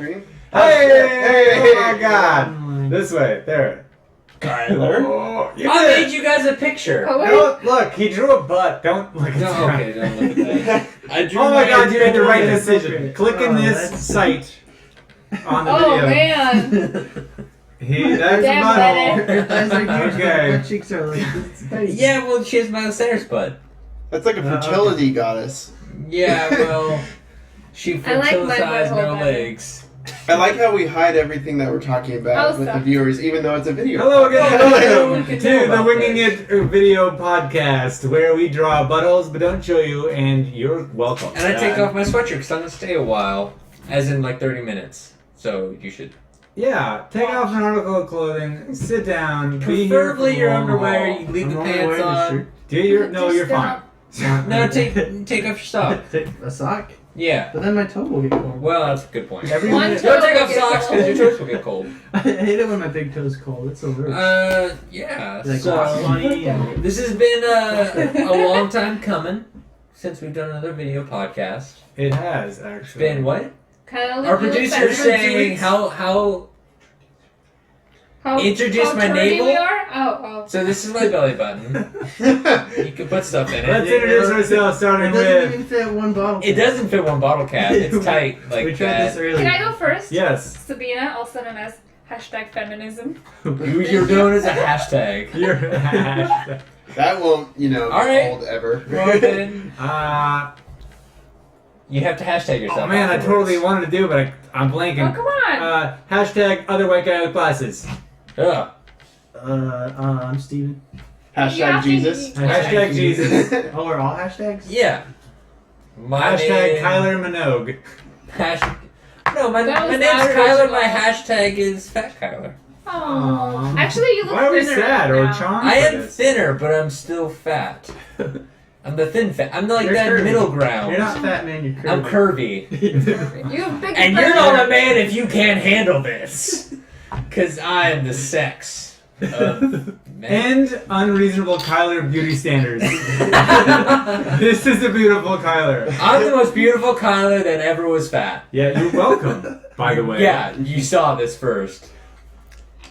stream. Hey! Oh my God! This way, there. Kyler. Oh, you I did made you guys a picture. Oh, wait. No, look, he drew a butt. Don't look at No, that. okay, don't look at that. I drew Oh my God, you made the right Okay. decision. Click in Oh, this that's- site on the Oh, video. man. That's Damn, a butthole. Your thighs are huge, Okay. but my cheeks are like this tiny. Yeah, well, she has Miley Cyrus butt. That's like a fertility goddess. Yeah, well, she I like my fertilized butthole no better. legs. I like how we hide everything that we're talking about Oh, with the stop. viewers, even though it's a video. Hello again, Everyone welcome can to know the about Winging this. It video podcast where we draw buttholes but don't show you, and you're welcome. And I take off my sweatshirt because I'm going to stay a while, as in like 30 minutes. So you should. Yeah, take off an article of clothing, sit down, be here Preferably for your the long underwear, haul. you leave I'm the only pants wearing a on. shirt. Do you? No, Just you're fine. No, take off your sock. Take a sock? Yeah. But then my toe will get cold. Well, that's a good point. Every One minute- toe Don't take will off get socks because cold. your toes will get cold. I hate it when my big toe's cold. It's so weird. Yeah. Like So funny. And this has been a long time coming since we've done another video podcast. It has It's actually been what? Kind of Our producer's saying how introduce my navel? We are? Oh, So this is my belly button. You can put stuff in Let's it. introduce ourselves, it starting doesn't with even fit one bottle. It doesn't fit one bottle cap. It's tight like we tried that. this oh. earlier. Can I go first? yes. Sabina, also known as #feminism. You're known as a hashtag. You're hashtag. That won't, All right. hold ever. Well then, Uh, you have to hashtag yourself. oh man, I afterwards. totally wanted to do it, but I'm Oh, blanking. come on. Hashtag other white guy with glasses. Ugh. I'm Steven. Hashtag Yeah, Jesus. Hashtag Jesus. Oh, we're all hashtags? Yeah. My Hashtag name. Kyler Minogue. No, my That was name's not Kyler. My original. hashtag is Fat Kyler. Aw. Actually, you look Why are we thinner sad or now. charmed? I for am this? thinner, but I'm still fat. I'm the thin fat. I'm like You're that curvy. middle ground. You're not fat, man. You're curvy. I'm curvy. You have big And you're butt. not a man if you can't handle this. Because I'm the sex of men. And unreasonable Kyler beauty standards. This is a beautiful Kyler. I'm the most beautiful Kyler that ever was fat. Yeah, you're welcome, by the way. Yeah, you saw this first.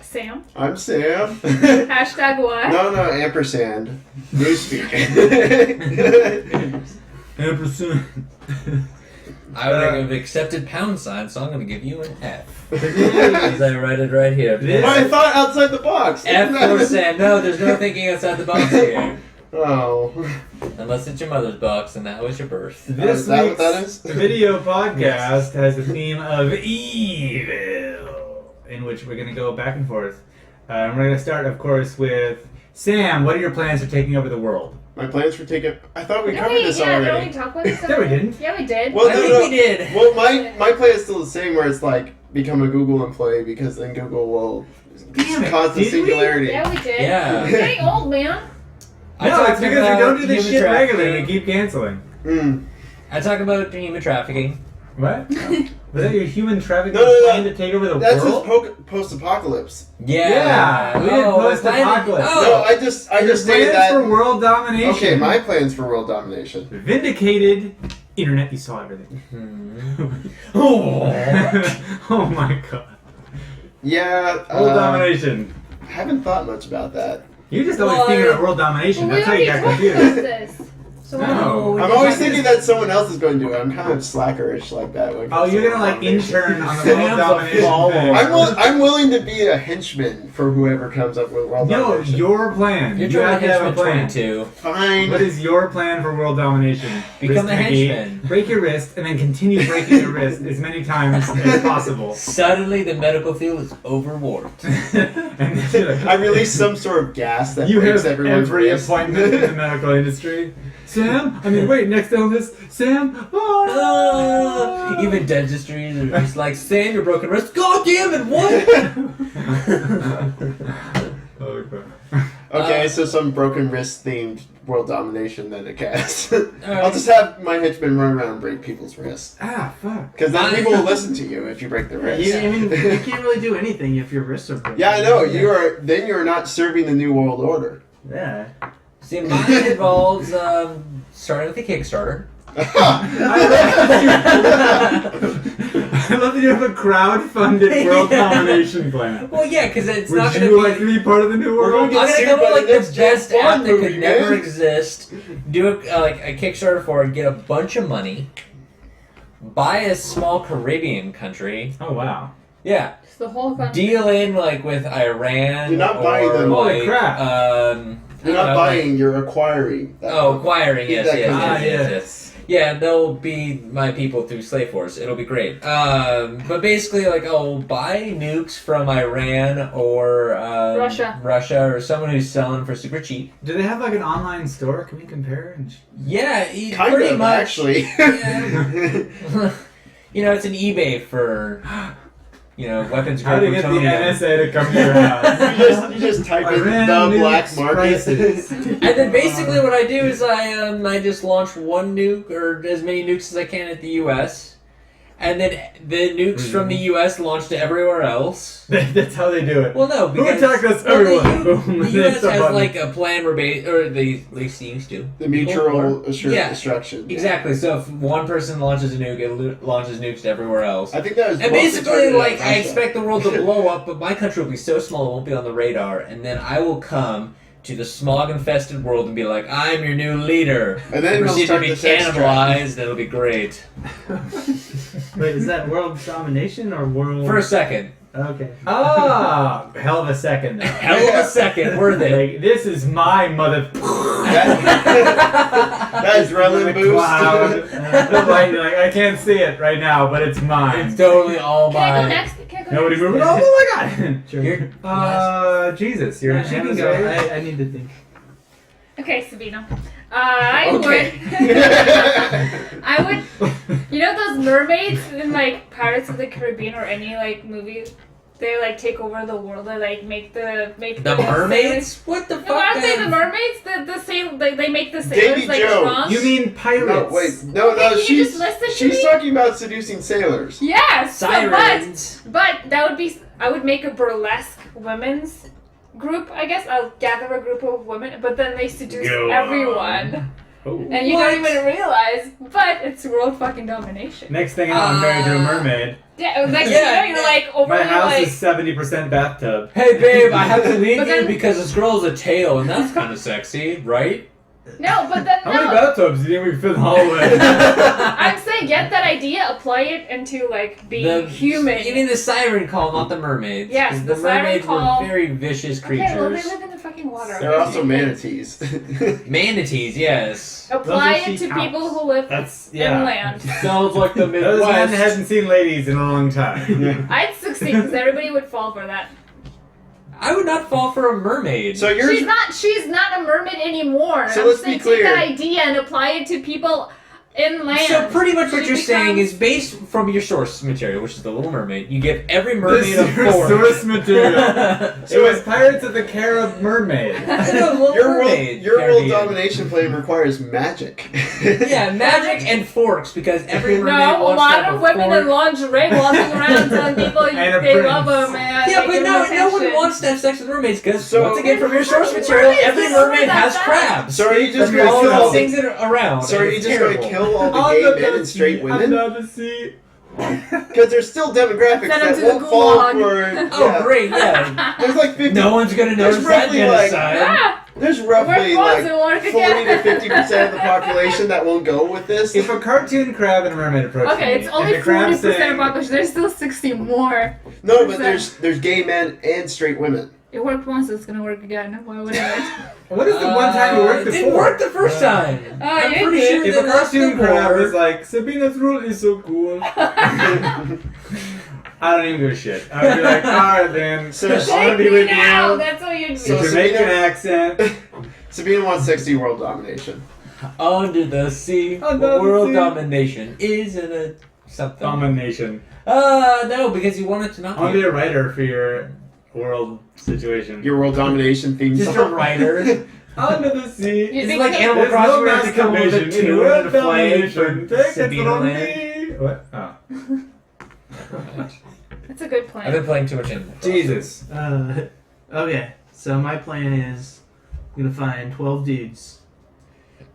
Sam. I'm Sam. Hashtag what? No, ampersand. Newspeak. Ampersand. I would have accepted pound sign, so I'm going to give you an F. As I write it right here. This- I thought outside the box. F for Sam. No, there's no thinking outside the box here. Oh. Unless it's your mother's box and that was your birth. This Is that what week's that is? video podcast has the theme of evil, in which we're going to go back and forth. And we're going to start, of course, with Sam. What are your plans for taking over the world? My plans for taking. I thought we Didn't covered we, this yeah, didn't already. we talk about this? No, we didn't. Yeah, we did. Well, I no, think no. we did. Well, my plan is still the same, where it's like become a Google employee because then Google will Damn it, cause the did we? singularity. Yeah, we did. Yeah. You're getting old, man. I No, talked it's because we about don't do this human shit regularly. We trafficking. keep canceling. Mm. I talk about human trafficking. What? Was that your human trafficking No, no, no. plan to take over the That's world? his post-apocalypse. Yeah, we did Oh, post-apocalypse. Oh. No, I just Your stated plans for that. world domination. Okay, my plans for world domination. Vindicated. Internet, you saw everything. Oh. Oh my god. Yeah, World domination. haven't thought much about that. You just always Well, thinking of world domination. Well, we That's how you already got talked about confused. this. So No. I'm always thinking that someone else is going to do it. I'm kind of slackerish like that. when it Oh, comes you're to gonna like domination. intern on the Sam's world a domination follower. thing. I'm willing to be a henchman for whoever comes up with world No, domination. your plan. You're You trying have to to have a henchman plan. 22. Fine. What is your plan for world domination? Become Wrist a negate, henchman. Break your wrist and then continue breaking your wrist as many times as possible. Suddenly the medical field is overworked. And then you're like, I release some sort of gas that you breaks have everyone's every wrist. appointment in the medical industry. Sam? I mean, wait, next illness? Sam? Oh, no. Even dentistry are just like, Sam, your broken wrist. God damn it, what? Okay. Okay, so some broken wrist themed world domination then I guess. Alright. I'll just have my henchmen run around and break people's wrists. Ah, fuck. Because then people will listen to you if you break their wrist. I mean, you can't really do anything if your wrists are broken. Yeah, I know. You're not serving the new world order. Yeah. See, mine involves starting with a Kickstarter. I love that you have a crowd-funded world Yeah. domination plan. Well, yeah, because it's Would not you going to like to be part of the new We're world? gonna I'm get gonna sued come by up with the like next the James best app Bond that movie, could never man. exist. Do a Kickstarter for it, get a bunch of money, buy a small Caribbean country. Oh wow. Yeah, It's the whole country. deal in like with Iran. You're not buying or, them. Holy like, crap. You're not buying, you're acquiring. that Oh, one. acquiring, Keep yes, that yes, country. yes. Yeah, they'll be my people through Slave Force. It'll be great. But basically, like, I'll buy nukes from Iran or Russia, or someone who's selling for super cheap. Do they have like an online store? Can we compare? Yeah, Kind pretty of, much. actually. Yeah. You know, it's an eBay for, weapons How grade to get the plutonium. NSA to come to your house? you just type in Iran the black nukes market. prices. And then basically what I do is I just launch one nuke or as many nukes as I can at the U.S. And then the nukes from the U.S. launch to everywhere else. That's how they do it. Well, no, Who because attacked us? well, Everyone. Boom. the U.S. Hit the has button. like a plan where or they at least used to. The mutual Yeah. destruction. Exactly. So if one person launches a nuke, it launches nukes to everywhere else. I think that was And mostly basically, targeted at like, I Russia. expect the world to blow up, but my country will be so small it won't be on the radar, and then I will come to the smog-infested world and be like, I'm your new leader. And then we'll proceed to start be the sex trafficking. cannibalized, and it'll be great. Wait, is that world domination or world? For a second. Okay. Ah, hell of a second though. Hell of a second, worth it. Like, this is my mother. That is Relin boost. Cloud. The light, like, I can't see it right now, but it's mine. It's totally all Can I go mine. next? Can I go Nobody next? moving. Oh my god. Sure. You're- Jesus, you're Yeah, an she can go. NSA? I need to think. Okay, Sabino. I Okay. would. I would. You know those mermaids in like Pirates of the Caribbean or any like movie? They like take over the world. They like make The sailors- mermaids? What the No, fuck? aren't they kind the of- mermaids? The sail. They make the sailors Davy like Jones. drunk. You mean pirates? No, wait. No, Can you she's just listen to she's me? talking about seducing sailors. Yes, Sirens. but that would be. I would make a burlesque women's group. I guess I'll gather a group of women, but then they seduce Go everyone, Oh. and you What? don't even realize. But it's world fucking domination. Next thing out, I'm married to a mermaid. Yeah, like Yeah, you're like overly My house like. is 70% bathtub. Hey babe, I have to leave But you then- because this girl has a tail, and that's kind of sexy, right? No, but then How many no. bathtubs do you think we can fit in the hallway? I'm saying get that idea, apply it into like being human. You mean the siren call, not the mermaids? Yes, 'Cause the the siren mermaids call. were very vicious creatures. Okay, well they live in the fucking water. They're also manatees. Manatees, yes. Apply Those are it to sea people cows. who live That's, yeah. inland. Sounds like the Those men Midwest. hadn't seen ladies in a long time. I'd succeed because everybody would fall for that. I would not fall for a mermaid. So yours. She's not a mermaid anymore. So I'm let's be saying clear. take that idea and apply it to people inland. So pretty much what She you're saying becomes- is based from your source material, which is the Little Mermaid. You give every mermaid This a is fork. source material. So It was Pirates of the Carib Mermaid. I know, Little Your world, Mermaid. your world Caribbean. domination plan requires magic. Yeah, magic and forks because every mermaid No, a wants to lot have of a women fork. in lingerie walking around telling people And a they prince. love them, man. Yeah, they but give them no one attention. wants to have sex with mermaids because So- once again, from your source Mermaids material, don't every know mermaid that has bad. crabs. So are you just That's gonna all kill all those the? things that are around. So are and you it's just terrible. gonna kill all the Under gay men the and straight sea, women? Under the sea. Because there's still demographics Send 'em that to the won't fall gulag. for. Oh, yeah. great, yeah. There's like 50. No one's gonna There's notice that roughly, like, genocide. Ah, There's we're roughly close like and work 40 to again. 50% of the population that will go with this. If a cartoon crab and a mermaid approach Okay, me, it's only and the crab 40% of saying, population. There's still 60 more. No, but there's gay men and straight women. It worked once, it's gonna work again. Why would it? What is the one time you worked It before? didn't work the first time. Oh, I'm you pretty did. sure If they a cartoon left the crab war. is like, Sabina's rule is so cool, I don't even give a shit. I would be like, alright then, So I want to Shake be me with now. you. That's what you'd So do. Jamaican Sabina- accent. Sabina wants 60 world domination. Under the sea, Under the world sea. domination isn't a something. Domination. No, because you want it to not I want to be. be a writer for your world situation. Your world domination theme Just a song. writer. Under the sea. You It's think like that- Animal There's Crossing no where you have to come up with a masturbation in tune world and a flame for domination. Take it Sabina from Land. me. What? Oh. That's a good I've plan. been playing too much Animal Crossing. Jesus. Okay, so my plan is I'm gonna find 12 dudes.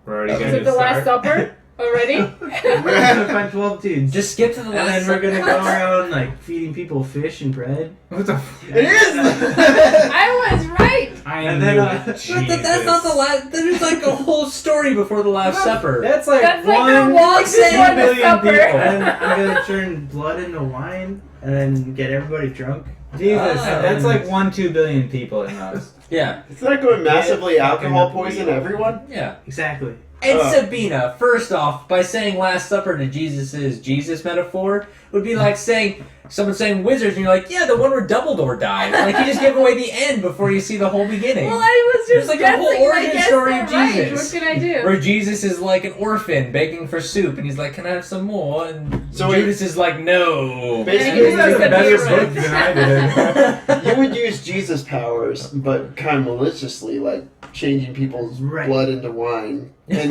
We're already Okay. going Is to it the Last start. Supper? Already? We're gonna find 12 dudes. Just skip to the and last. then we're gonna go around like feeding people fish and bread. What the? It is. I was right. I And knew then, it. That's not the last. There's like a whole story before the Last Supper. That's like That's like one the walk before before the billion supper. people. And then I'm gonna turn blood into wine and then get everybody drunk. Jesus, Ah. that's like 1-2 billion people at most. Yeah, It's not going to massively Yeah, alcohol fucking poison real. everyone. yeah. Exactly. And Oh. Sabina, first off, by saying Last Supper to Jesus' Jesus metaphor, would be like saying someone saying wizards, and you're like, yeah, the one where Dumbledore died. Like you just give away the end before you see the whole beginning. Well, I was There's just like a guessing. whole origin I guessed story that of right. Jesus. What can I do? Where Jesus is like an orphan begging for soup, and he's like, "Can I have some more?" And So Judas is like, "No." Basically, Yeah, You had a better Sabina. book than I did. you would use Jesus powers, but kind of maliciously, like changing people's Right. blood into wine. And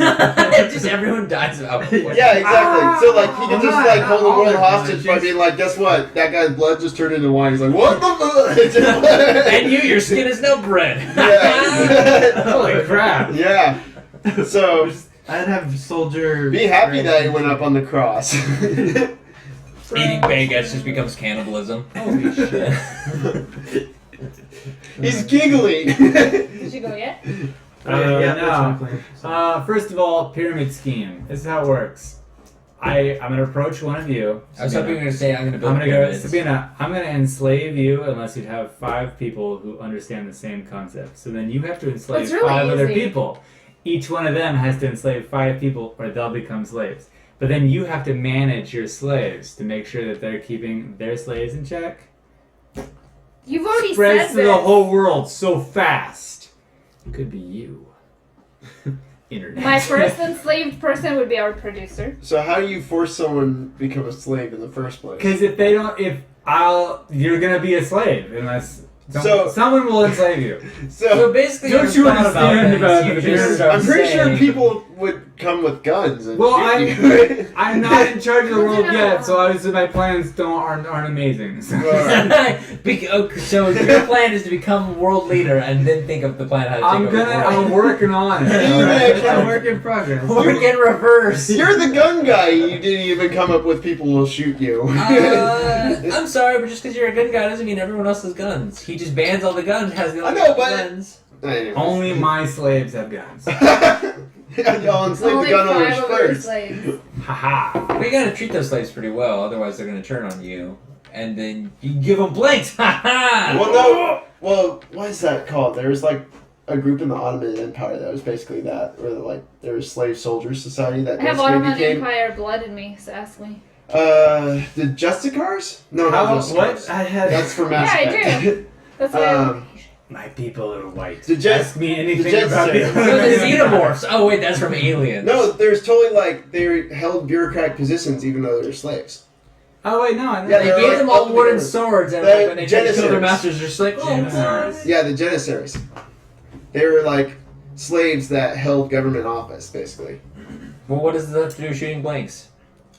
Just everyone dies of alcohol. yeah, exactly. So like he could just like hold the All world their hostage by blood, being like, guess what? That guy's blood just turned into wine. He's like, what the fuck? And your skin is now bread. Yeah. Holy crap! Yeah. So I'd have soldier. be happy that he went up on the cross. Eating baguettes just becomes cannibalism. Holy shit. He's giggling. Did you go yet? Yeah, no. that's my plan. First of all, pyramid scheme. This is how it works. I'm gonna approach one of you. I was hoping you were going to say I'm going to build I'm gonna go, pyramids. Sabina. I'm gonna enslave you unless you have 5 people who understand the same concept. So then you have to enslave It's really 5 other easy. people. Each one of them has to enslave 5 people, or they'll become slaves. But then you have to manage your slaves to make sure that they're keeping their slaves in check. You've already Spreads said to this. the whole world so fast. Could be you. Internet. My first enslaved person would be our producer. So how do you force someone to become a slave in the first place? Because you're gonna be a slave unless So- someone will enslave you. So So basically, Don't your you thought understand about about this, the you just pyramid? I'm pretty sure saying- people would come with guns and Well, shoot you. I'm not in charge of the world No. yet, so obviously my plans aren't amazing. Right. So your plan is to become world leader and then think of the plan how to take over the I'm world. working on it. Even A work in progress. Work in reverse. You're the gun guy. You didn't even come up with people will shoot you. I'm sorry, but just because you're a gun guy doesn't mean everyone else has guns. He just bans all the guns, has the I only know, but- guns. Anyways. Only my slaves have guns. Y'all enslave Only the gun 5 owners of our first. slaves. Haha. But you gotta treat those slaves pretty well, otherwise they're gonna turn on you. And then you give them blanks. Ha ha! Well, no. Well, what is that called? There was like a group in the Ottoman Empire that was basically that, where like there was slave soldiers society that I have basically Ottoman became. Empire blood in me, so ask me. The Justicars? No, not How, Justicars. what? I had. That's for Mass Yeah, I Effect. That's why My people are white. The Jet- Ask me anything Jet about Series. the So the xenomorphs. Oh wait, that's from Aliens. No, there's totally like they held bureaucratic positions even though they were slaves. Oh wait, no. I know. Yeah, They they're gave like them all all wooden together. swords, and The like, when they tried to kill their Janissaries. masters, they're just like, oh, Janissaries. what? Yeah, the Janissaries. They were like slaves that held government office, basically. Well, what does that have to do with shooting blanks?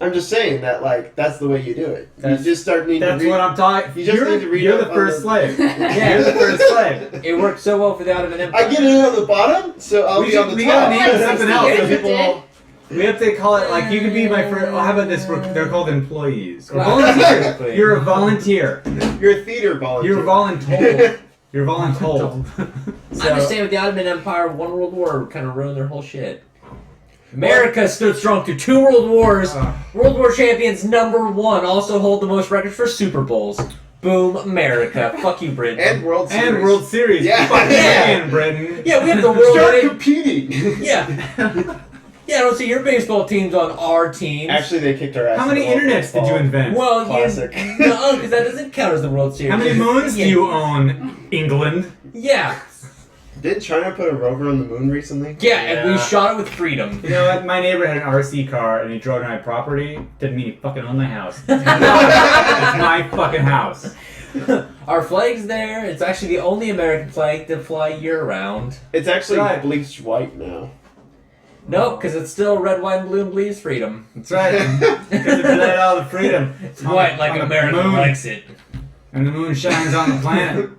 I'm just saying that like that's the way you do it. That's- you just start needing That's to read. what I'm talking. You just need to read You're up the on first the- slave. Yeah. You're the first slave. It worked so well for the Ottoman Empire. I get it on the bottom, so I'll be on the we top. gotta name it Like something 60 else. years So it people. We have to call it like you could be my first. Well, how about this? They're called employees. Or Wow. volunteers. You're a volunteer. You're a theater volunteer. You're voluntold. You're voluntold. I'm just saying with the Ottoman Empire, one world war kind of ruined their whole shit. America stood strong through 2 world wars. World War champions #1 also hold the most records for Super Bowls. Boom, America. Fuck you, Britain. and World Series. And World Series. Yeah. Fucking Yeah. in Britain. yeah, we have the world. Start winning- competing. Yeah. Yeah, I don't see your baseball teams on our teams. Actually, they kicked our ass. How many in the World internets did you Baseball. invent? well, Classic. no, because that doesn't count as the World Series. How many moons do Yeah. you own, England? Yeah. Did China put a rover on the moon recently? Yeah, and we Yeah. shot it with freedom. You know what? My neighbor had an RC car and he drove to my property. Didn't mean he fucking owned my house. It's my fucking house. Our flag's there. It's actually the only American flag to fly year-round. It's actually Right. bleached white now. Nope, because it's still red, white, and blue and believes freedom. That's right. Because it let all the freedom. It's white like On the America moon. likes it. And the moon shines on the planet.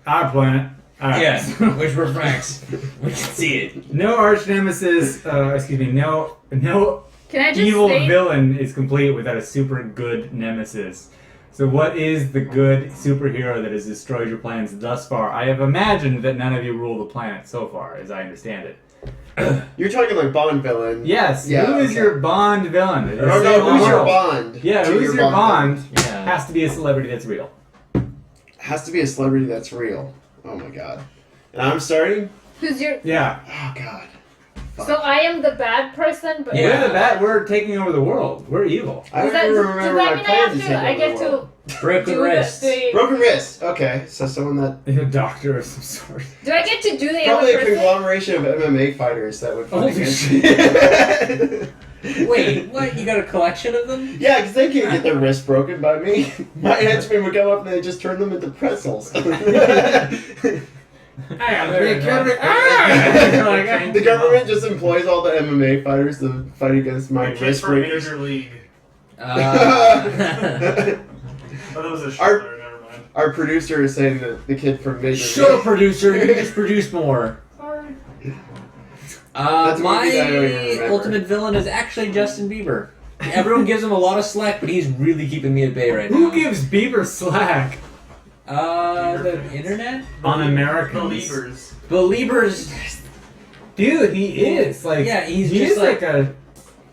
Our planet. Alright. Yes, which refracts. We can see it. No arch nemesis. No Can I just evil say? villain is complete without a super good nemesis. So what is the good superhero that has destroyed your plans thus far? I have imagined that none of you rule the planet so far, as I understand it. You're talking like Bond villain. Yes. Yeah, who is okay. your Bond villain? Oh no, who's your Bond? Yeah, To who's your Bond? Yeah. Has to be a celebrity that's real. Has to be a celebrity that's real. Oh my god. And I'm starting? Who's your? Yeah. Oh god. Fuck. So I am the bad person, but Yeah. We're the bad. We're taking over the world. We're evil. I don't Does that, even does remember that my mean I plan have to to? take I over get the world. to Broken do wrist. the. Broken wrist. Okay, so someone that A doctor of some sort. Do I get to do the probably other a person? conglomeration of MMA fighters that would fight Holy against shit. Wait, what? You got a collection of them? Yeah, because they can't get their wrist broken by me. My henchmen would go up and they just turn them into pretzels. The government just employs all the MMA fighters to fight against my Kids wrist from breakers. Major League. Oh, that was a Our- shoulder, never mind. Our producer is saying that the kid from Major Shut up, League. producer. You just produce more. Sorry. That's a movie that I don't even My remember. ultimate villain is actually Justin Bieber. Everyone gives him a lot of slack, but he's really keeping me at bay right now. Who gives Bieber slack The internet? on Americans? Believers. Believers. Dude, he is like. Yeah, he's he just is like a.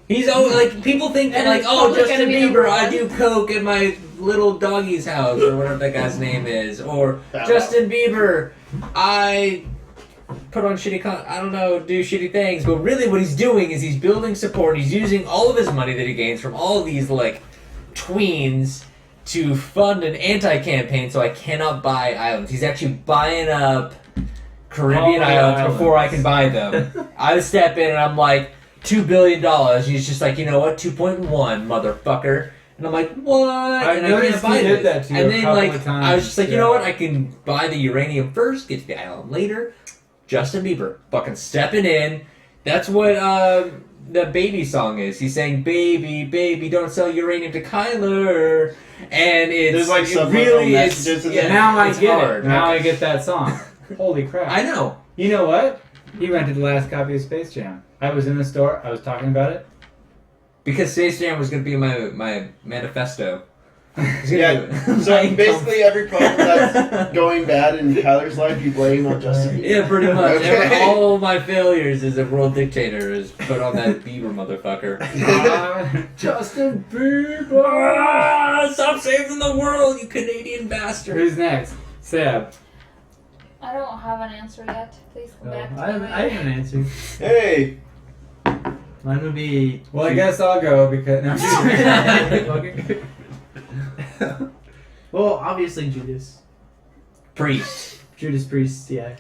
He's like people think that And like it's oh public Justin enemy Bieber number I one. do coke at my little doggy's house or whatever that guy's name is or Bow Wow. Justin Bieber I put on shitty I don't know do shitty things but really what he's doing is he's building support he's using all of his money that he gains from all of these like tweens to fund an anti-campaign so I cannot buy islands. He's actually buying up Caribbean All the islands before I islands. can buy them. I step in and I'm like $2 billion. He's just like, you know what, 2.1, motherfucker. And I'm like, what? I And I noticed can't buy he did this. that to you And a then couple like of times, I was just like, you know yeah. what? I can buy the uranium first, get to the island later. Justin Bieber, fucking stepping in. That's what the baby song is. He's saying, "Baby, baby, don't sell uranium to Kyler." And it's There's, like, it subliminal really is. messages in Yeah, there. Now I it's get hard. it. Now I get that song. Holy crap! I know. You know what? He rented the last copy of Space Jam. I was in the store. I was talking about it. Because Space Jam was going to be my manifesto. It's gonna Yeah, be so my basically every problem that's going bad in Kyler's life, you blame on Justin Bieber. Yeah, pretty much. Okay. All my failures as a world dictator is put on that Bieber motherfucker. Justin Bieber. Stop saving the world, you Canadian bastard. Who's next? Seb. I don't have an answer yet. Please come back to I me. have an answer. Hey, Mine would be. Well, I guess I'll go because. No, Well, obviously Judas. Priest. Judas Priest, yeah.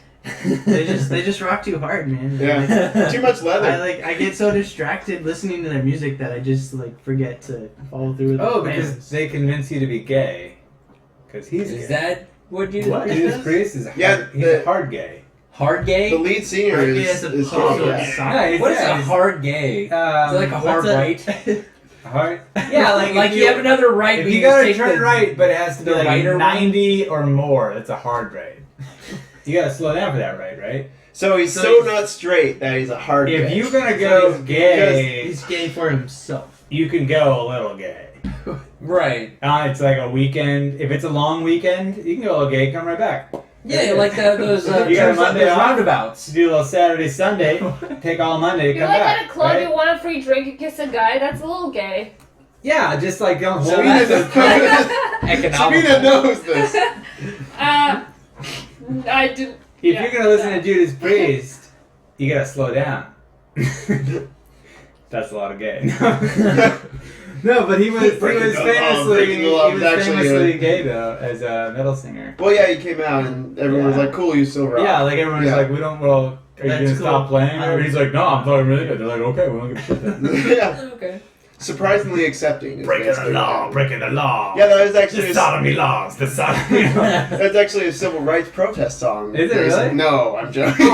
They just rock too hard, man. yeah, too much leather. I get so distracted listening to their music that I just forget to follow through with the Oh, because plans. they convince you to be gay. Because he's Is gay. that what you What? Judas Priest is hard, Yeah, he's the- hard gay. hard The gay? lead singer Hard is, gay as is opposed to gay. a Yeah. song. Yeah, he's What is gay. a hard gay? Is it like a hard what's right? Hard? Yeah, like you have another right. If but you just gotta take turn the- right, but it has to be the like right or 90 or more, that's a hard right. You gotta slow down for that right? So he's So so he's- not straight that he's a hard If gay. you're gonna go gay, He's gay for himself. you can go a little gay. Right. It's like a weekend. If it's a long weekend, you can go a little gay, come right back. Yeah, like those You got a those Monday off? roundabouts. Do a little Saturday, Sunday, take all Monday to You're come like back. at a club, right? you want a free drink, you kiss a guy. That's a little gay. Yeah, just like don't So hold that's it. Economical. Sabina knows this. I do. If Yeah. you're gonna listen to Judas Priest, you gotta slow down. That's a lot of gay. No, but he was Breaking the law, breaking the law he was was actually famously gay though as a metal singer. Well, yeah, he came out and everyone was Yeah. like, "Cool, you still rock." Yeah, like everyone's Yeah. like, we don't. Well, are you That's gonna cool. stop playing? Or he's like, no, I'm talking really good. They're like, okay, we don't give a shit then. yeah, Okay. surprisingly accepting. is basically what breaking the law. Yeah, that was actually a, sodomy laws, the sodomy laws. that's actually a civil rights protest song. Is it There's- really? No, I'm joking.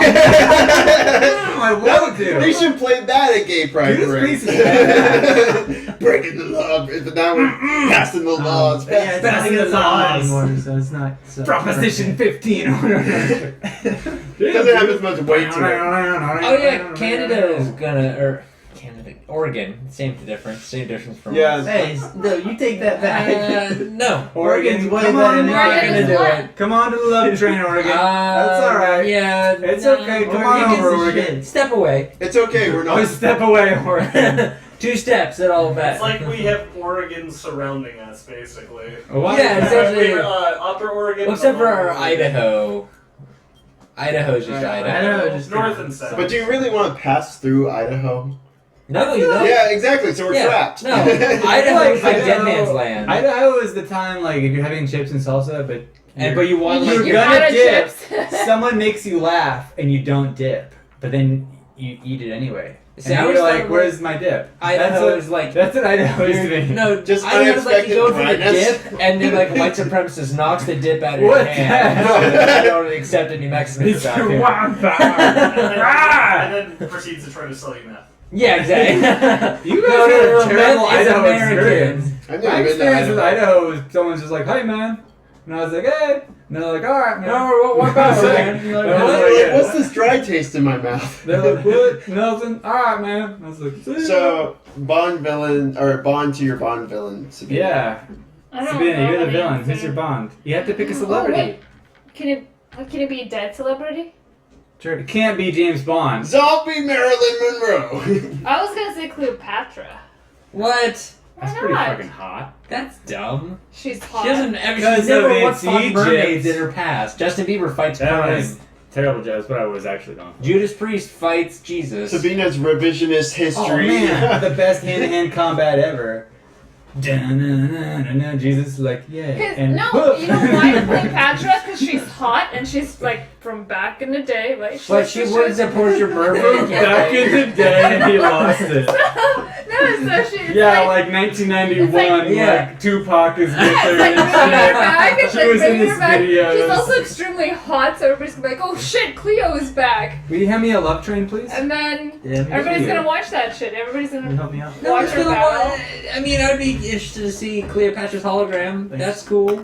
I want to. They should play that at gay pride Judas parades. Priest is Breaking the law, but now we're passing the laws. Yeah, it's not Passing like the it's law laws. anymore, so it's not. So Proposition 15. It doesn't have as much weight to it. Oh yeah, Canada is gonna Oregon. Same difference from Yeah. us. Hey, no, you take that back. No. Oregon's way come better on, than We're not Oregon gonna is do what? it. Come on to the love train, Oregon. That's all right. Yeah. It's no. okay. Come on Oregon's over, the Oregon. shit. Step away. It's okay. We're Oh, not. step away, Oregon. 2 steps at all best. It's like we have Oregon surrounding us, basically. What? Yeah, essentially. We have, Upper Oregon. Well, except for Lower our Oregon. Idaho. Idaho's just Right, Idaho. Idaho just North and south. But do you really want to pass through Idaho? No, you don't. Yeah, exactly. So we're Yeah, trapped. no. Idaho's like Idaho- dead man's land. Idaho is the time, like, if you're having chips and salsa, but you want, You're like, out gonna of dip. chips. Someone makes you laugh and you don't dip, but then you eat it anyway. See, And I you're was like, thought, where's my dip? Idaho is like. That's what Idaho is to me. No, Just Idaho's like you unexpected go for the dryness. dip, and then like white supremacist knocks the dip out of your What the hand. hell? I don't accept any Mexicans It's out here. and then proceeds to try to sell you meth. Yeah, exactly. You guys No, had a no, terrible meth is Idaho American. experience. I've My never been to experience with Idaho. Idaho was someone's just like, hey man. And I was like, hey. And they're like, alright, man. No, what about So- man? You're like, I was what? like, Like, what's this dry taste in my mouth? They're like, what? Nothing. Alright, man. I was like, see ya. So Bond villain or Bond to your Bond villain. Sabina. Yeah. I don't Sabina, know you're the any villain. answer. Who's your Bond? You have to pick a Oh, celebrity. wait. Can it be a dead celebrity? Sure. It can't be James Bond. Zombie Marilyn Monroe. I was gonna say Cleopatra. What? Why That's pretty not? fucking hot. That's dumb. She's She hot. doesn't ever. Because She's never of once its fought Egypt. mermaids in her past. Justin Bieber fights That crime. was terrible jokes, but I was actually going. Judas Priest fights Jesus. Sabina's revisionist history. Oh man, the best hand-to-hand combat ever. Dun-dun-dun-dun-dun. Jesus is like, yeah. 'Cause- And no, poof. you know why Cleopatra? Because she's hot and she's like from back in the day, right? But she was a portrait mermaid. Back in the day, he lost it. No, so she's Yeah, like, like 1991, It's like- Yeah. like Tupac is with it's her like bringing her and back. It's She like was in bringing this her back. video. She's also extremely hot, so everybody's gonna be like, "Oh shit, Cleo is back!" shit. Will you hand me a love train, please? And then Yeah, me everybody's too. gonna watch that shit. Everybody's Can you gonna help me out? No, watch it's her gonna battle. I mean, I'd be interested to see Cleopatra's hologram. Thanks. That's cool.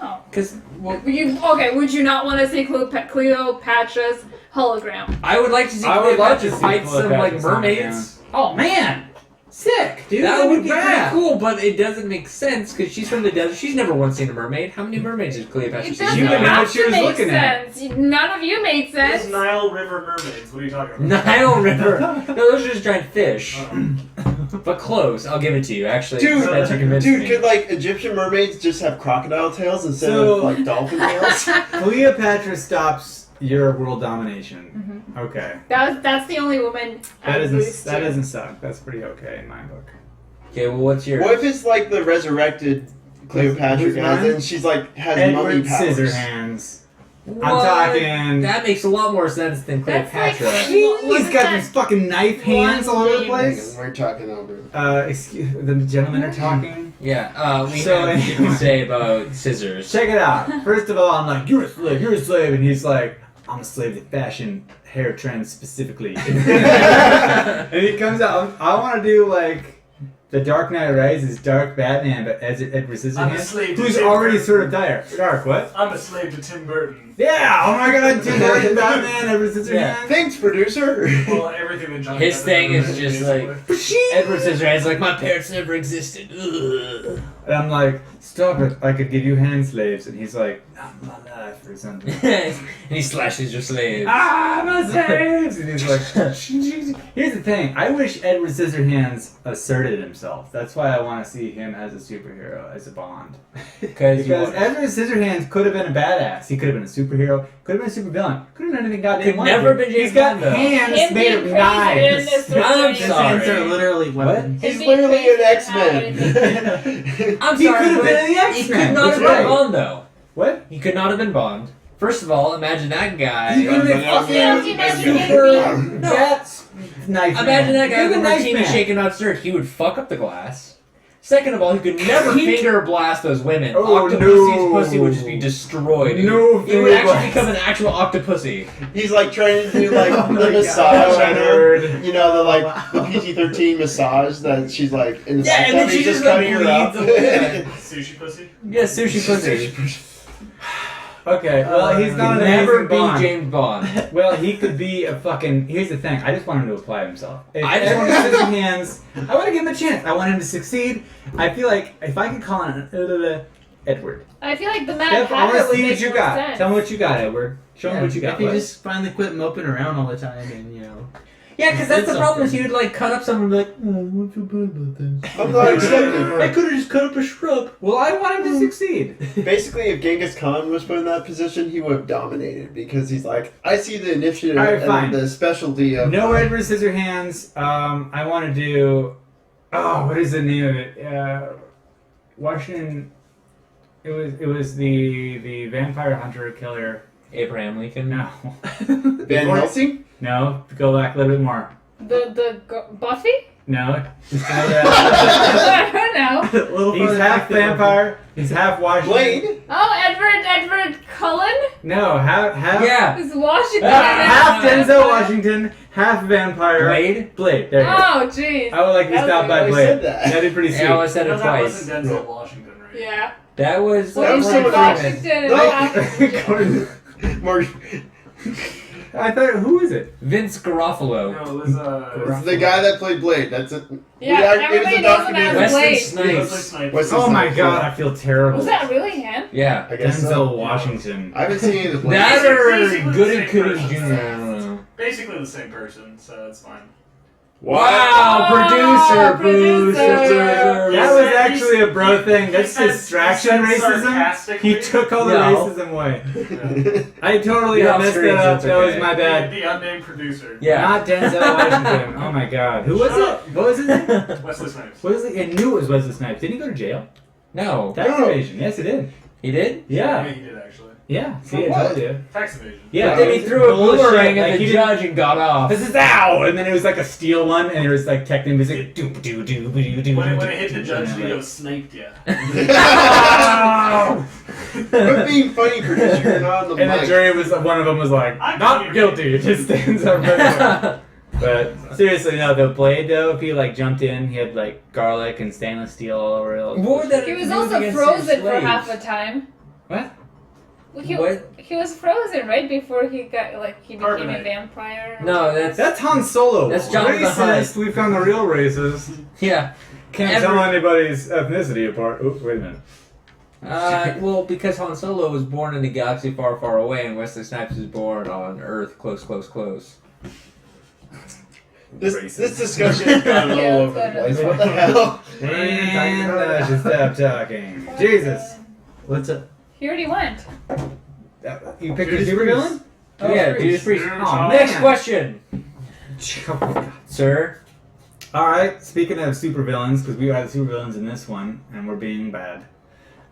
Oh. Cause well, Would you not want to see Cleopatra's hologram? I would like to see I would like Cleopatra to see fight some like Cleopatra's mermaids. Oh man, sick, dude. That would be pretty bad. cool, but it doesn't make sense because she's from the desert. She's never once seen a mermaid. How many mermaids did Cleopatra It see? doesn't You would know have what she to was make looking at. sense. None of you made There's sense. Nile River mermaids. What are you talking about? Nile River. No, those are just giant fish. But close. I'll give it to you. Actually, Dude, that's what convinced Dude, me. could like Egyptian mermaids just have crocodile tails instead So- of like dolphin tails? Cleopatra stops your world domination. Okay, That's the only woman. that I'd lose that to. doesn't suck. That's pretty okay in my book. Okay, well, what's yours? What if it's like the resurrected Cleopatra Who's guys mine? and she's like has mummy Edward powers? Scissorhands. What? I'm talking. That makes a lot more sense than That's like- Cleopatra. What He's is got that? these fucking knife hands all over the place. We're talking over. Excuse, the gentlemen are talking. Yeah, we So have things to say about scissors. Check it out. First of all, I'm like, you're a slave, and he's like, I'm a slave to fashion hair trends specifically. And he comes out. I want to do like the Dark Knight Rises, Dark Batman, but as Edward I'm a Scissorhands, slave to who's Tim already Burton. sort of dark. What? I'm a slave to Tim Burton. Yeah. Oh my God, Tim Burton, Batman, Edward Scissorhands. Yeah. Thanks, producer. Well, everything that Johnny His does thing in is the just basically. Edward Scissorhands like, my parents never existed. Ugh. And I'm like, stop it! I could give you hand slaves, and he's like, not my life or something. And he slashes your slaves. Ah, my slaves! And he's like, here's the thing. I wish Edward Scissorhands asserted himself. That's why I want to see him as a superhero, as a Bond. Because Because Edward Scissorhands could have been a badass. He could have been a superhero. Could have been a supervillain. Could have been anything goddamn. Could wanted never to. been James He's got Bond, though. hands Him made being of crazy knives. is the I'm same. His hands sorry. are literally weapons. He's It'd be literally an crazy to have X-Men. I'm He sorry, could have but been in the he X-Men. could not That's have been right. Bond, though. What? He could not have been Bond. First of all, imagine that guy. He could have been Yeah, fucking yeah, imagine him No. That's knife. Imagine that guy He's with a a knife martini man. shaken not stirred. He would fuck up the glass. Second of all, he could never He- finger blast those women. Oh, Octopussy's no. pussy would just be destroyed. No He would finger actually blast. become an actual octopussy. He's like trying to do like Oh my the massage God. on her. You know, the like Wow. the PG-13 massage that she's like in the Yeah, and then bathtub, she he's just, like, cutting her up. bleeds away. Sushi pussy? Yeah, sushi pussy. Okay, well, he's not an Never amazing be Bond. James Bond. Well, he could be a fucking. Here's the thing. I just want him to apply himself. If I just everyone want- sits in hands. I want to give him a chance. I want him to succeed. I feel like if I could call on Edward. I feel like the Mad Steph, I want Hatter to would see make what you more got. sense. Tell me what you got, Edward. Show me what you got. If you bud. just finally quit moping around all the time and, you know. Yeah, because that's the Did problem. Is something. he would like cut up someone and be like, "Oh, what's so bad about this?" I'm not accepting. I could have just cut up a shrub. Well, I want him to succeed. Basically, if Genghis Khan was put in that position, he would have dominated because he's like, I see the initiative Alright, and fine. the specialty of. No Edward Scissorhands. I want to do. Oh, what is the name of it? Washington. It was the vampire hunter killer. Abraham Lincoln. No. Van Helsing? No. Go back a little bit more. Buffy? No. I don't know. Little He's further half back than vampire. He's half Washington. Blade? Oh, Edward Cullen No, half Yeah. is Washington. half Denzel Washington, half vampire. Blade. Blade. There you go. Oh, jeez. I would like to That stop was by I Blade. said that. That'd be pretty sweet. Yeah, I almost said it No, that twice. wasn't Denzel Washington, right? Yeah. That was. That was Washington someone and half. Morgan. I thought, who is it? Vince Garofalo. No, it was It's the guy that played Blade. That's it. Yeah, it was everybody a knows him documentary. as Wesley Blade. Snipes. Wesley Snipes. Wesley Oh my Snipes, god, yeah. I feel terrible. Was that really him? Yeah. I guess Denzel so. Washington. I haven't seen any of the Blade. That or Basically the Good same and Coogan person. Jr. I don't know. Basically the same person, so it's fine. Wow, Oh, producer. That was actually a bro thing. He That's said- distraction he said racism. sarcastically. He took all the No. racism away. Yeah. I totally You're messed off that up. screen, That so was it's my bad. The unnamed producer. Yeah. Not Denzel Washington. Oh my god. Who was Shut it? up. What was his name? Wesley Snipes. What was it? I knew it was Wesley Snipes. Didn't he go to jail? No. Tax No. evasion. Yes, he did. He did? Yeah. he did actually. Yeah. See, For I what? told you. Tax evasion. Yeah. But then he threw a bullshit, boomerang like, at he the didn't- judge and got off. This is ow! And then it was like a steel one, and it was like technically, it was like doo doo doo doo doo. When it hit the judge, he goes, sniped ya. Quit being funny, producer. You're not on the And the mic. jury was one of them was like, I'm not clear. guilty. It just stands up. But seriously, no. The Blade though, if he like jumped in, he had like garlic and stainless steel all over it. What would that He was use also against frozen your for slaves? half the time. What? Well, What? he was frozen right before he got he became a Carbonite. vampire. No, that's That's Han Solo. That's Jabba the Hutt. Racist. We found the real racist. yeah. Can't tell anybody's ethnicity apart. Oops, wait a minute. Well, because Han Solo was born in a galaxy far, far away, and Wesley Snipes was born on Earth, close, close, close. This discussion has gone all Yeah, over the it's place. What the hell? And I should stop talking. Jesus. What's up? He already went. You picked your Judas super Priest. villain? Yeah, Judas Priest. Oh, Next man. question, Oh my God. sir. All right. Speaking of supervillains, because we are the supervillains in this one, and we're being bad.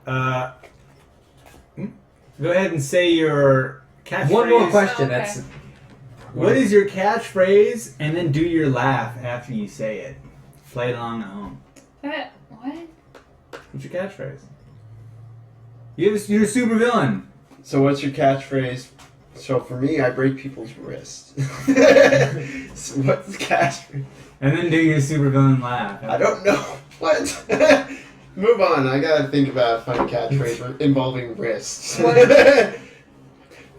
Go ahead and say your catchphrase. One more question. Okay. That's What is your catchphrase? And then do your laugh after you say it. Play it along at home. What? What's your catchphrase? You're a supervillain. So what's your catchphrase? So for me, I break people's wrists. So what's the catchphrase? And then do your supervillain laugh. I don't know. What? Move on. I gotta think about a funny catchphrase involving wrists. What?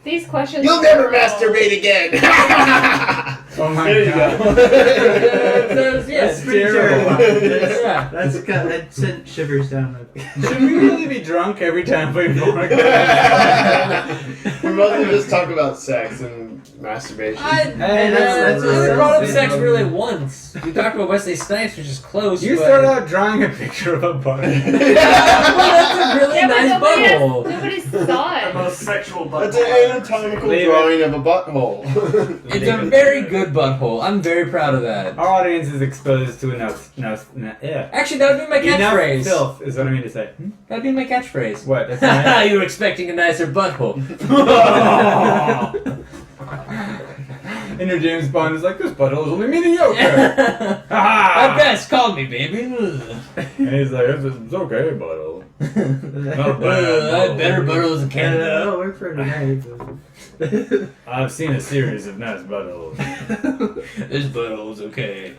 These questions. You'll never masturbate again. Oh my There you God. go. yes, That's terrible. Yeah. That's got that sent shivers down my. Should we really be drunk every time we record? We mostly just talk about sex and masturbation. that's I brought up a- sex really once. We talked about Wesley Snipes, which is close. You but... start out drawing a picture of a butt. Well, that's a really Yeah, but nice butthole. nobody saw The it. most sexual butt. That's an anatomical Leave it. drawing of a butthole. It's a very good butthole. I'm very proud of that. Our audience is exposed to enough yeah. Actually, that would be my Enough catchphrase. filth is what I mean to say. That'd be my catchphrase. What? That's nice. You were expecting a nicer butthole. And your James Bond is like, this butthole is only mediocre. That Ha guy's called me, baby. And he's like, it's okay, butthole. Not bad. I had better buttholes in I Canada. don't work for a tonight. I've seen a series of nice buttholes. This butthole's okay.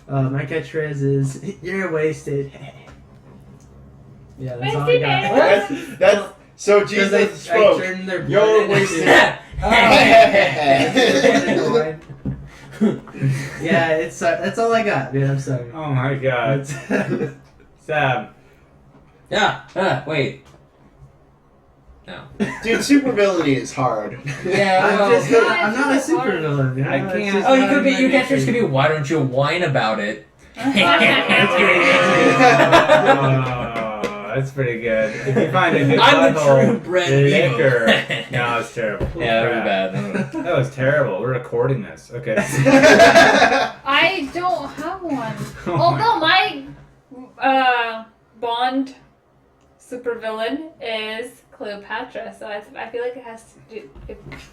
My catchphrase is "You're wasted." Yeah, that's all I Wasted, got. man. So Because I Jesus spoke. turned their blood You're into- wasted. Yeah, it's that's all I got, dude. I'm sorry. Oh my god. Sam. Wait. No. Dude, supervillainy is hard. Yeah, I'm well, just Yeah, I'm it's not a really super hard. villain. I can't- oh, you could be. Your catchphrase could be, "Why don't you whine about it?" That's pretty good. If you find a good I'm the butthole, true Brett liquor. Eagle. No, it's terrible. Yeah, that was Crap. bad. That was terrible. We're recording this. Okay. I don't have one. Oh Oh my- no, my Bond supervillain is Cleopatra, so I feel like it has to do.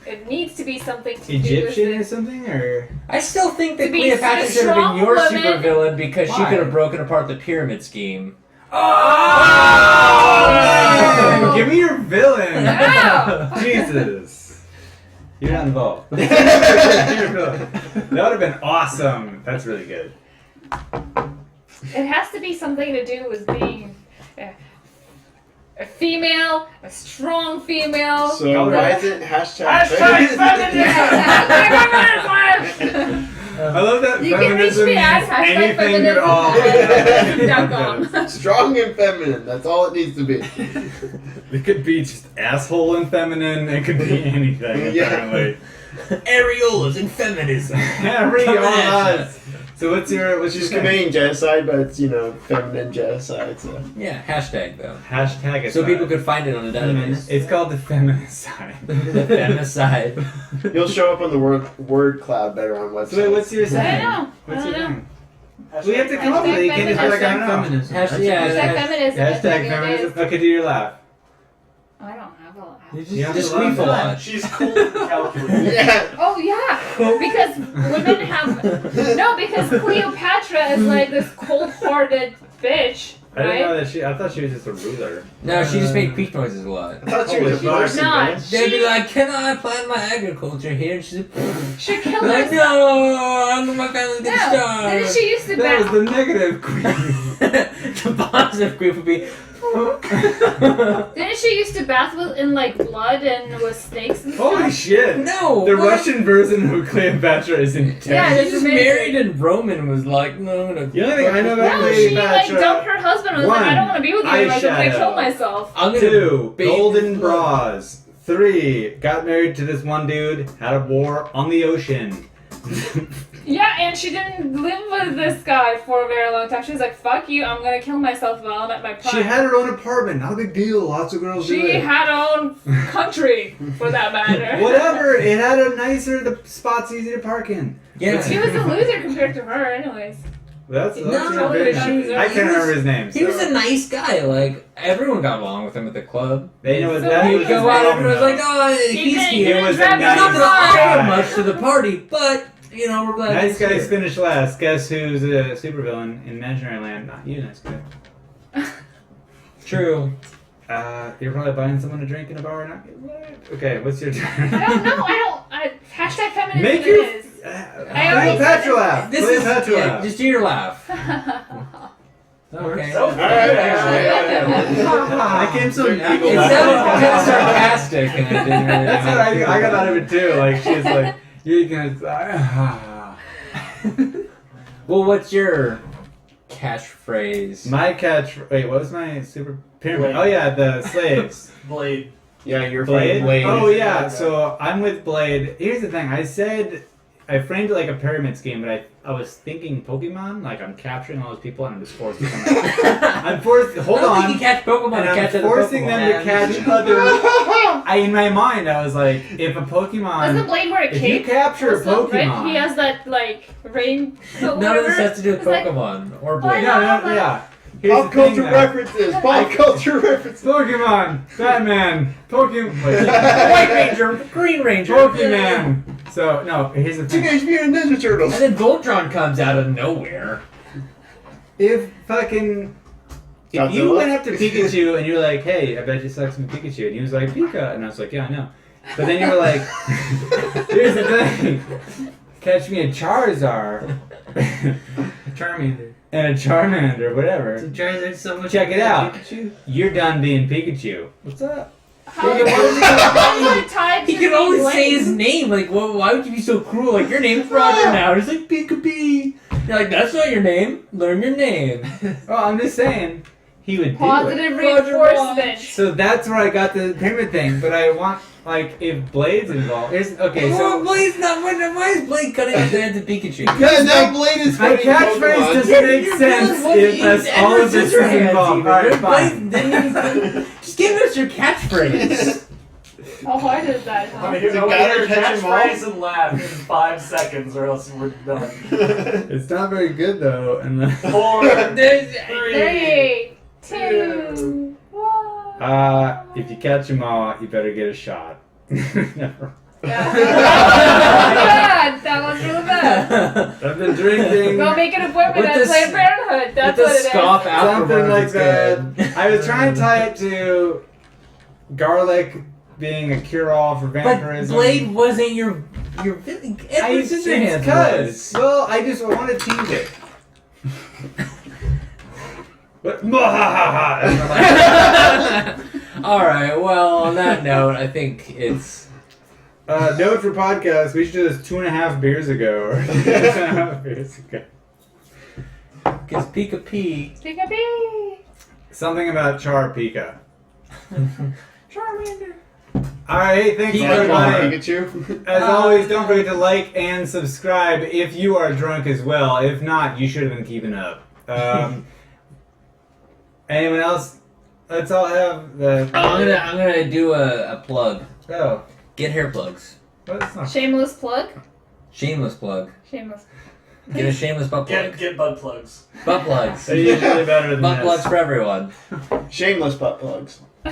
It needs to be something to Egyptian do or with something, or I still think that To be Cleopatra a should have been strong your woman. supervillain because she Why? could have broken apart the pyramid scheme. oh! Give me your villain. Ow! Jesus. You're not involved. You're a villain. That would have been awesome. That's really good. It has to be something to do with being a female, a strong female. So why is it hashtag Feminism! I love that You can reach feminism me at means hashtag anything at feminism. all. Strong and feminine. That's all it needs to be. It could be just asshole and feminine. It could be anything, Yeah. apparently. Areolas and feminism. Harry Coming on at us. So what's your It's just thing? committing genocide, but it's, feminine genocide, so. Yeah, hashtag though. Hashtag it. So people could find it on the database. It's called the feminist side. The femicide. You'll show up on the word cloud better on websites. So wait, what's your I thing? don't know. What's I your don't know. thing? We have to come up with it. You can't just be like, I don't know. feminism. Hashtag- yeah, Hashtag feminism. Hashtag That's what it feminism. is. Okay, do your laugh. I don't have a laugh. You have Just to laugh squeef a at lot. She's cool and calculated. Yeah. Oh yeah, because women have no. Because Cleopatra is like this cold-hearted bitch, I didn't know right? that I thought she was just a ruler. No, she just made peach noises a lot. I thought you were Holy the fuck. Not. They'd be She like, "Can I plant my agriculture here?" And she's like, should kill like, herself. "No, my family's gonna No, starve." didn't she used to That was bath? the negative queen. The positive group would be. Didn't she used to bath in like blood and with snakes and stuff? Holy shit! No, The what? Russian version of Cleopatra is intense. Yeah, She it's just amazing. married and Roman was like, "No, I'm gonna." The only thing I know about No, she like Cleopatra. dumped her husband and was like, I don't want to be with you anymore. I'm gonna Eyeshadow. kill myself. I'm gonna 2, bathe golden in blood. bras. 3, got married to this one dude, had a war on the ocean. Yeah, and she didn't live with this guy for a very long time. She was like, fuck you, I'm gonna kill myself while I'm at my prime. She had her own apartment, not a big deal. Lots of girls do She it. had her own country, for that matter. Whatever, it had a nicer, the spot's easy to park in. Yeah. He was a loser compared to her, anyways. That's No, not really, bad. she- I can't remember his name. He was so- a nice guy. Like everyone got along with him at the club. They know So that he He'd was go out, everyone was like, "Oh, He he's didn't- here." It was a Grab He's not nice gonna guy. add much to the party, but we're glad. Nice he's guys here. finish last. Guess who's a supervillain in Imaginary Land? Not you, nice guy. True. You're probably buying someone a drink in a bar. Not okay. What's your turn? I don't know, hashtag feminism Make it your is. I already said Cleopatra it. laugh. This is Cleopatra laugh. just do your laugh. Okay. So- Alright, I came so It natural. sounded kind of sarcastic, and I didn't really. That's what I got out of it too. Like she's like, you're gonna. Well, what's your catchphrase? My catch. Wait, what was my super pyramid? Blade. Oh yeah, the slaves. Blade. Yeah, you're Blade? Blade. Oh yeah, so I'm with Blade. Here's the thing, I framed it like a pyramid scheme, but I was thinking Pokemon, like I'm capturing all those people and I'm just forced to come out. I'm forced, hold I don't think on, you catch Pokemon and to catch I'm other forcing Pokemon. them to catch other, in my mind I was like, if a Doesn't Pokemon, Blade wear a if you cape? capture a Also, right? He Pokemon, has that, like, rain. None of this has to do with It's like- Pokemon or I Blade. know. yeah. Here's Pop the thing, culture though. references. Pop culture references. Pokemon, Batman, Pokemon, wait, White Ranger, Green Ranger, Pokemon. So no, here's the thing. Teenage Mutant Ninja Turtles. And then Voltron comes out of nowhere. If fucking if you Godzilla? went up to Pikachu and you were like, "Hey, I bet you suck some Pikachu," and he was like, "Pika," and I was like, "Yeah, I know," but then you were like, "Here's the thing, catch me a Charizard Charmander. and a Charmander, So whatever." Charizard's so much Check it better than out. Pikachu. You're done being Pikachu. What's up? How Yeah, what is he how tied to He can the only Blade? say his name. Like, why would you be so cruel? Like, your name's Roger now. He's like, Peekabee. You're like, that's not your name. Learn your name. Well, I'm just saying, he would do it. Positive Roger reinforcement. So that's where I got the pyramid thing. But I want, like, if Blade's involved. Okay, Well, so Blade's not. Why is Blade cutting off the head to Pikachu? Yeah, now Blade is my fighting catchphrase Pokemon. doesn't make sense unless all of this is involved. Alright, fine. Just give us your catchphrase. How hard is that? Huh? I mean, Is it you gotta your catch 'em all? catchphrase and laugh in 5 seconds, or else we're done. It's not very good though. And 4, There's- 3. 3, 1. if you catch them all, you better get a shot. Never. That was really bad. That was really bad. I've been drinking. Go make an appointment With at this- Planned Parenthood. That's with what the it is. scoff Something afterwards, like it's that. good. I was trying to tie it to garlic being a cure-all for But vampirism. Blade wasn't your Edward Scissorhands because was. well, I just want to tease it. But All right. Well, on that note, I think it's note for podcast: we should do this 2.5 beers ago, or 2.5 beers ago. because Pika P. Pika-pee. Something about Char Pika. Charmander. All right, thanks Pika everybody. Pikachu. As always, don't forget to like and subscribe if you are drunk as well. If not, you should have been keeping up. Anyone else? Let's all have the. I'm gonna do a plug. Oh, Get hair plugs. that's not. Shameless plug. Shameless plug. Shameless. Get a shameless butt plug. Get butt plugs. Butt plugs. They're usually better than Butt this. plugs for everyone. Shameless butt plugs. No,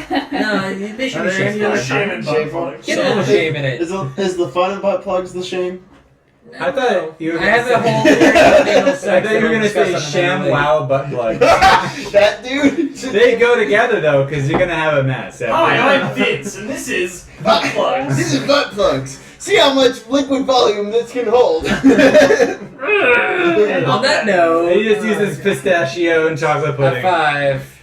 they should Are be there any shameless. other Shaming butt Shameful. plugs. Get a little shame in it. Is the fun in butt plugs the shame? I thought you were I gonna have say. a whole anal I sex thought you were that gonna we'll say discuss on another sham wow butt plug. That dude. They go together though, because you're gonna have a mess. Hi, I'm Vince, and this is butt plugs. This is butt plugs. See how much liquid volume this can hold. On that note, He just uses pistachio and chocolate pudding. high five.